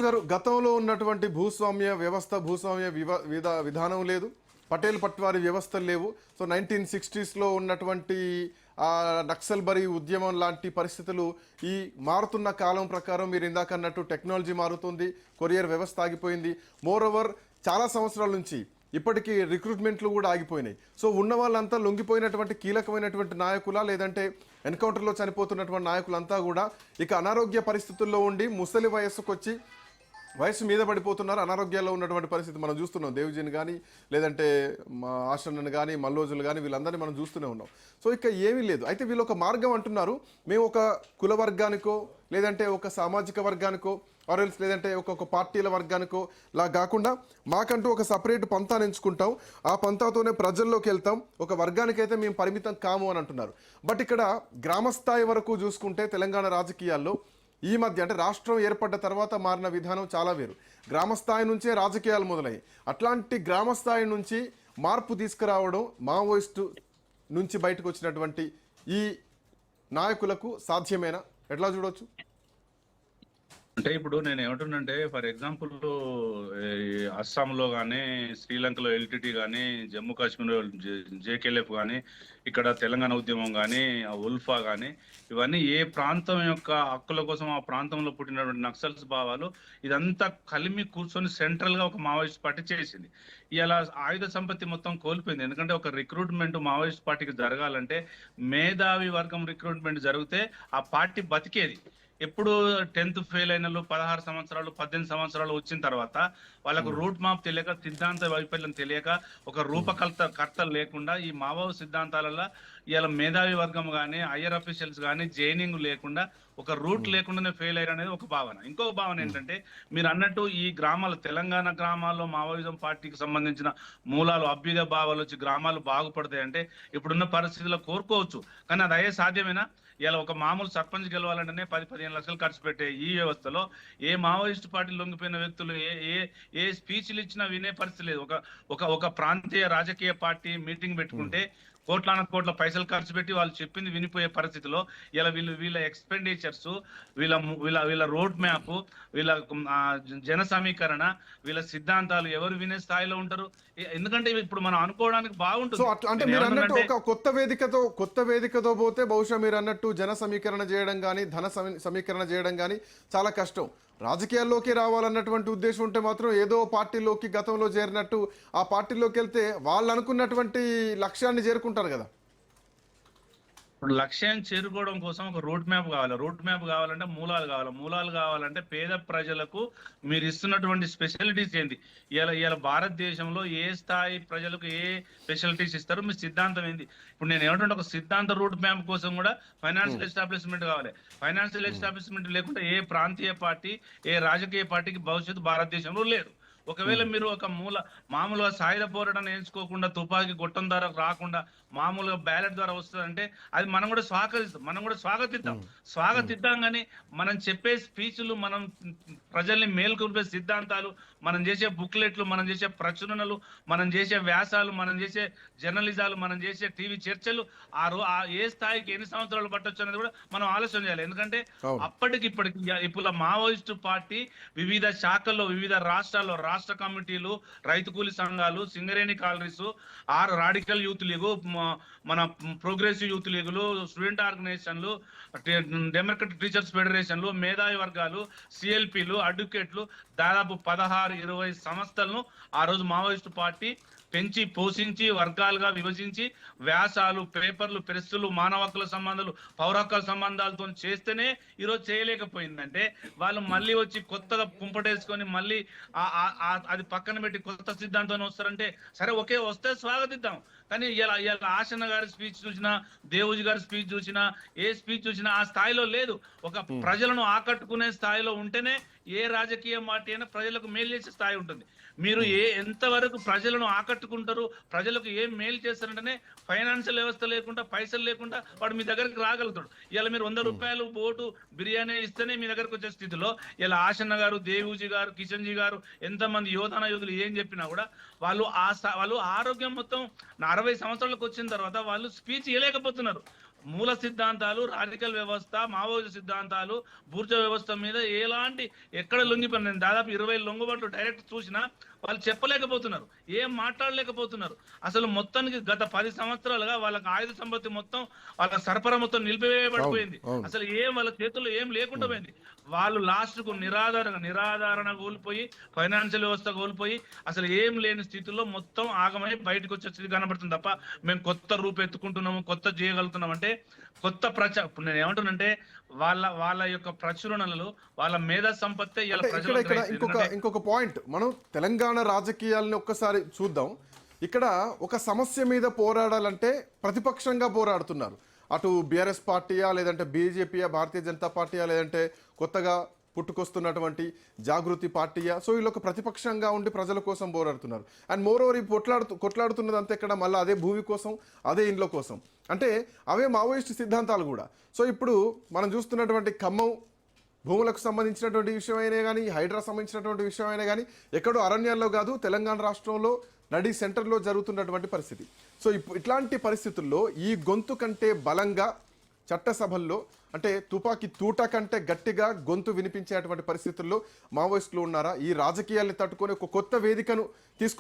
రాజు గారు, గతంలో ఉన్నటువంటి భూస్వామ్య వ్యవస్థ, భూస్వామ్య విధానం లేదు, పటేల్ పట్వారి వ్యవస్థలు లేవు. సో 1960s ఉన్నటువంటి నక్సల్బరీ ఉద్యమం లాంటి పరిస్థితులు ఈ మారుతున్న కాలం ప్రకారం మీరు ఇందాక అన్నట్టు టెక్నాలజీ మారుతుంది, కొరియర్ వ్యవస్థ ఆగిపోయింది. మోర్ ఓవర్ చాలా సంవత్సరాల నుంచి ఇప్పటికీ రిక్రూట్మెంట్లు కూడా ఆగిపోయినాయి. సో ఉన్న వాళ్ళంతా లొంగిపోయినటువంటి కీలకమైనటువంటి నాయకుల, లేదంటే ఎన్కౌంటర్లో చనిపోతున్నటువంటి నాయకులంతా కూడా ఇక అనారోగ్య పరిస్థితుల్లో ఉండి ముసలి వయస్సుకు వచ్చి వయసు మీద పడిపోతున్నారు. అనారోగ్యాల్లో ఉన్నటువంటి పరిస్థితి మనం చూస్తున్నాం. దేవ్జీని కానీ, లేదంటే ఆశ్రన్నను కానీ, మల్లోజులు కానీ, వీళ్ళందరినీ మనం చూస్తూనే ఉన్నాం. సో ఇక ఏమీ లేదు. అయితే వీళ్ళు ఒక మార్గం అంటున్నారు, మేము ఒక కుల వర్గానికో, లేదంటే ఒక సామాజిక వర్గానికో, ఆర్ఎల్స్ లేదంటే ఒక పార్టీల వర్గానికో లా కాకుండా మాకంటూ ఒక సపరేట్ పంతాను ఎంచుకుంటాం, ఆ పంతాతోనే ప్రజల్లోకి వెళ్తాం, ఒక వర్గానికైతే మేము పరిమితం కాము అని అంటున్నారు. బట్ ఇక్కడ గ్రామస్థాయి వరకు చూసుకుంటే తెలంగాణ రాజకీయాల్లో ఈ మధ్య, అంటే రాష్ట్రం ఏర్పడ్డ తర్వాత మారిన విధానం చాలా వేరు. గ్రామస్థాయి నుంచే రాజకీయాలు మొదలయ్యాయి. అట్లాంటి గ్రామస్థాయి నుంచి మార్పు తీసుకురావడం మావోయిస్టు నుంచి బయటకు వచ్చినటువంటి ఈ నాయకులకు సాధ్యమేనా? ఎట్లా చూడవచ్చు? అంటే ఇప్పుడు నేను ఏమంటున్నంటే, ఫర్ ఎగ్జాంపుల్ అస్సాంలో కానీ, శ్రీలంకలో ఎల్టీటీ కానీ, జమ్మూ కాశ్మీర్లో జేకేఎల్ఎఫ్ కానీ, ఇక్కడ తెలంగాణ ఉద్యమం కానీ, ఉల్ఫా కానీ, ఇవన్నీ ఏ ప్రాంతం యొక్క హక్కుల కోసం ఆ ప్రాంతంలో పుట్టినటువంటి నక్సల్స్ భావాలు ఇదంతా కలిమి కూర్చొని సెంట్రల్ గా ఒక మావోయిస్ట్ పార్టీ చేసింది. ఇలా ఆయుధ సంపత్తి మొత్తం కోల్పోయింది. ఎందుకంటే ఒక రిక్రూట్మెంట్ మావోయిస్ట్ పార్టీకి జరగాలంటే మేధావి వర్గం రిక్రూట్మెంట్ జరిగితే ఆ పార్టీ బతికేది. ఎప్పుడు 10th ఫెయిల్ అయిన 16 సంవత్సరాలు 18 సంవత్సరాలు వచ్చిన తర్వాత వాళ్ళకు రూట్ మ్యాప్ తెలియక, సిద్ధాంత వైఫల్యం తెలియక, ఒక రూపకర్తలు లేకుండా ఈ మావో సిద్ధాంతాలలో ఇలా మేధావి వర్గం కానీ, హయ్యర్ అఫీషియల్స్ కానీ జైనింగ్ లేకుండా, ఒక రూట్ లేకుండానే ఫెయిల్ అయ్యారు అనేది ఒక భావన. ఇంకొక భావన ఏంటంటే, మీరు అన్నట్టు ఈ గ్రామాలు, తెలంగాణ గ్రామాల్లో మావోయిజం పార్టీకి సంబంధించిన మూలాలు, అభ్యుదయ భావాలు వచ్చి గ్రామాలు బాగుపడతాయంటే ఇప్పుడున్న పరిస్థితుల్లో కోరుకోవచ్చు. కానీ అది అయ్యే సాధ్యమేనా? ఇలా ఒక మామూలు సర్పంచ్ గెలవాలంటేనే 10-15 లక్షలు ఖర్చు పెట్టే ఈ వ్యవస్థలో ఏ మావోయిస్ట్ పార్టీ లొంగిపోయిన వ్యక్తులు ఏ స్పీచ్లు ఇచ్చినా వినే పరిస్థితి లేదు. ఒక ప్రాంతీయ రాజకీయ పార్టీ మీటింగ్ పెట్టుకుంటే కోట్ల పైసలు ఖర్చు పెట్టి వాళ్ళు చెప్పింది వినిపోయే పరిస్థితిలో ఇలా వీళ్ళ ఎక్స్పెండిచర్స్, వీళ్ళ రోడ్ మ్యాప్, వీళ్ళ జన సమీకరణ, వీళ్ళ సిద్ధాంతాలు ఎవరు వినే స్థాయిలో ఉంటారు? ఎందుకంటే ఇప్పుడు మనం అనుకోవడానికి బాగుంటుంది. అంటే మీరు అన్నట్టు ఒక కొత్త వేదికతో పోతే బహుశా మీరు అన్నట్టు జన సమీకరణ చేయడం కానీ, ధన సమీకరణ చేయడం కానీ చాలా కష్టం. రాజకీయాల్లోకి రావాలన్నటువంటి ఉద్దేశం ఉంటే మాత్రం ఏదో పార్టీలోకి గతంలో చేరినట్టు ఆ పార్టీలోకి వెళ్తే వాళ్ళు అనుకున్నటువంటి లక్ష్యాన్ని చేరుకుంటారు కదా. ఇప్పుడు లక్ష్యాన్ని చేరుకోవడం కోసం ఒక రూట్ మ్యాప్ కావాలి. రూట్ మ్యాప్ కావాలంటే మూలాలు కావాలంటే పేద ప్రజలకు మీరు ఇస్తున్నటువంటి స్పెషాలిటీస్ ఏంటి? ఇలా భారతదేశంలో ఏ స్థాయి ప్రజలకు ఏ స్పెషాలిటీస్ ఇస్తారు, మీ సిద్ధాంతం ఏంటి? ఇప్పుడు నేను ఏమంటే ఒక సిద్ధాంత రూట్ మ్యాప్ కోసం కూడా ఫైనాన్షియల్ ఎస్టాబ్లిష్మెంట్ కావాలి. ఫైనాన్షియల్ ఎస్టాబ్లిష్మెంట్ లేకుండా ఏ ప్రాంతీయ పార్టీ, ఏ రాజకీయ పార్టీకి భవిష్యత్తు భారతదేశంలో లేదు. ఒకవేళ మీరు ఒక మామూలుగా సాయుధ పోరాటాన్ని ఎంచుకోకుండా, తుపాకీ గొట్టం ద్వారా రాకుండా మామూలుగా బ్యాలెట్ ద్వారా వస్తుందంటే అది మనం కూడా స్వాగతిద్దాం. కానీ మనం చెప్పే స్పీచ్లు, మనం ప్రజల్ని మేల్కొల్పే సిద్ధాంతాలు, మనం చేసే బుక్లెట్లు, మనం చేసే ప్రచురణలు, మనం చేసే వ్యాసాలు, మనం చేసే జర్నలిజాలు, మనం చేసే టీవీ చర్చలు ఏ స్థాయికి ఎన్ని సంవత్సరాలు పట్టొచ్చు అనేది కూడా మనం ఆలోచన చేయాలి. ఎందుకంటే ఇప్పటికి ఇప్పుడు మావోయిస్టు పార్టీ వివిధ శాఖల్లో, వివిధ రాష్ట్రాల్లో రాష్ట్ర కమిటీలు, రైతు కూలి సంఘాలు, Singareni collieries, radical youth league, మన ప్రోగ్రెసివ్ యూత్ లీగులు, స్టూడెంట్ ఆర్గనైజేషన్లు, డెమోక్రటిక్ టీచర్స్ ఫెడరేషన్లు, మేధావి వర్గాలు, సిఎల్పిలు, అడ్వకేట్లు, దాదాపు 16-20 సంస్థలను ఆ రోజు మావోయిస్టు పార్టీ పెంచి పోషించి వర్గాలుగా విభజించి వ్యాసాలు, పేపర్లు, ప్రెస్సులు, మానవ హక్కుల సంబంధాలు, పౌర హక్కుల సంబంధాలతో చేస్తేనే ఈరోజు చేయలేకపోయిందంటే వాళ్ళు మళ్ళీ వచ్చి కొత్తగా కుంపటేసుకొని మళ్ళీ అది పక్కన పెట్టి కొత్త సిద్ధాంతం వస్తారంటే సరే, ఒకే వస్తే స్వాగతిద్దాం. కానీ ఇలా ఆశన్న గారి స్పీచ్ చూసినా, దేవుజీ గారి స్పీచ్ చూసినా, ఏ స్పీచ్ చూసినా ఆ స్థాయిలో లేదు. ఒక ప్రజలను ఆకట్టుకునే స్థాయిలో ఉంటేనే ఏ రాజకీయ పార్టీ అయినా ప్రజలకు మేలు చేసే స్థాయి ఉంటుంది. మీరు ఎంతవరకు ప్రజలను ఆకట్టుకుంటారు, ప్రజలకు ఏం మేలు చేస్తారంటేనే ఫైనాన్షియల్ వ్యవస్థ లేకుండా, పైసలు లేకుండా వాడు మీ దగ్గరికి రాగలుగుతాడు. ఇలా మీరు 100 రూపాయలు బోటు బిర్యానీ ఇస్తేనే మీ దగ్గరకు వచ్చే స్థితిలో ఇలా ఆశన్న గారు, దేవుజీ గారు, కిషన్ జీ గారు, ఎంతమంది యోధులు ఏం చెప్పినా కూడా వాళ్ళు ఆరోగ్యం మొత్తం 60 సంవత్సరాలకు వచ్చిన తర్వాత వాళ్ళు స్పీచ్ ఇవ్వలేకపోతున్నారు. మూల సిద్ధాంతాలు, రాడికల్ వ్యవస్థ, మావోయిస్ట్ సిద్ధాంతాలు, బూర్జ వ్యవస్థ మీద ఎలాంటి ఎక్కడ లొంగిపోయిన నేను దాదాపు 20 లొంగుబాట్లు డైరెక్ట్ చూసినా వాళ్ళు చెప్పలేకపోతున్నారు, ఏం మాట్లాడలేకపోతున్నారు. అసలు మొత్తానికి గత 10 సంవత్సరాలుగా వాళ్ళకి ఆయుధ సంపత్తి మొత్తం, వాళ్ళ సరఫరా మొత్తం నిలిపివేయబడిపోయింది. అసలు ఏం వాళ్ళ చేతుల్లో ఏం లేకుండా పోయింది. వాళ్ళు లాస్ట్ కు నిరాధారణ కోల్పోయి, ఫైనాన్షియల్ వ్యవస్థ కోల్పోయి, అసలు ఏం లేని స్థితిలో మొత్తం ఆగమై బయటకు వచ్చే స్థితి కనబడుతుంది తప్ప మేము కొత్త రూపు ఎత్తుకుంటున్నాము, కొత్త చేయగలుగుతున్నాం అంటే కొత్త ఇప్పుడు నేను ఏమంటున్నానంటే వాళ్ళ యొక్క ప్రచురణలు, వాళ్ళ మేధా సంపత్తే ఇలా ఇంకొక పాయింట్, మనం తెలంగాణ రాజకీయాలను ఒక్కసారి చూద్దాం. ఇక్కడ ఒక సమస్య మీద పోరాడాలంటే ప్రతిపక్షంగా పోరాడుతున్నారు. అటు బీఆర్ఎస్ పార్టీయా, లేదంటే బీజేపీయా, భారతీయ జనతా పార్టీయా, లేదంటే కొత్తగా పుట్టుకొస్తున్నటువంటి జాగృతి పార్టీయా. సో వీళ్ళు ఒక ప్రతిపక్షంగా ఉండి ప్రజల కోసం పోరాడుతున్నారు. అండ్ మోర్ ఓవర్ ఈ కొట్లాడుతున్నది అంతా ఇక్కడ మళ్ళీ అదే భూమి కోసం, అదే ఇండ్ల కోసం, అంటే అవే మావోయిస్ట్ సిద్ధాంతాలు కూడా. సో ఇప్పుడు మనం చూస్తున్నటువంటి ఖమ్మం భూములకు సంబంధించినటువంటి విషయమైనా కానీ, హైడ్రా సంబంధించినటువంటి విషయమైనా కానీ, ఎక్కడో అరణ్యాల్లో కాదు, తెలంగాణ రాష్ట్రంలో నడి సెంటర్లో జరుగుతున్నటువంటి పరిస్థితి. సో ఇట్లాంటి పరిస్థితుల్లో ఈ గొంతు కంటే బలంగా చట్టసభల్లో, అంటే తుపాకీ తూట కంటే గట్టిగా గొంతు వినిపించేటువంటి పరిస్థితుల్లో మావోయిస్టులు ఉన్నారా? ఈ రాజకీయాల్ని తట్టుకొని ఒక కొత్త వేదికను తీసుకొచ్చి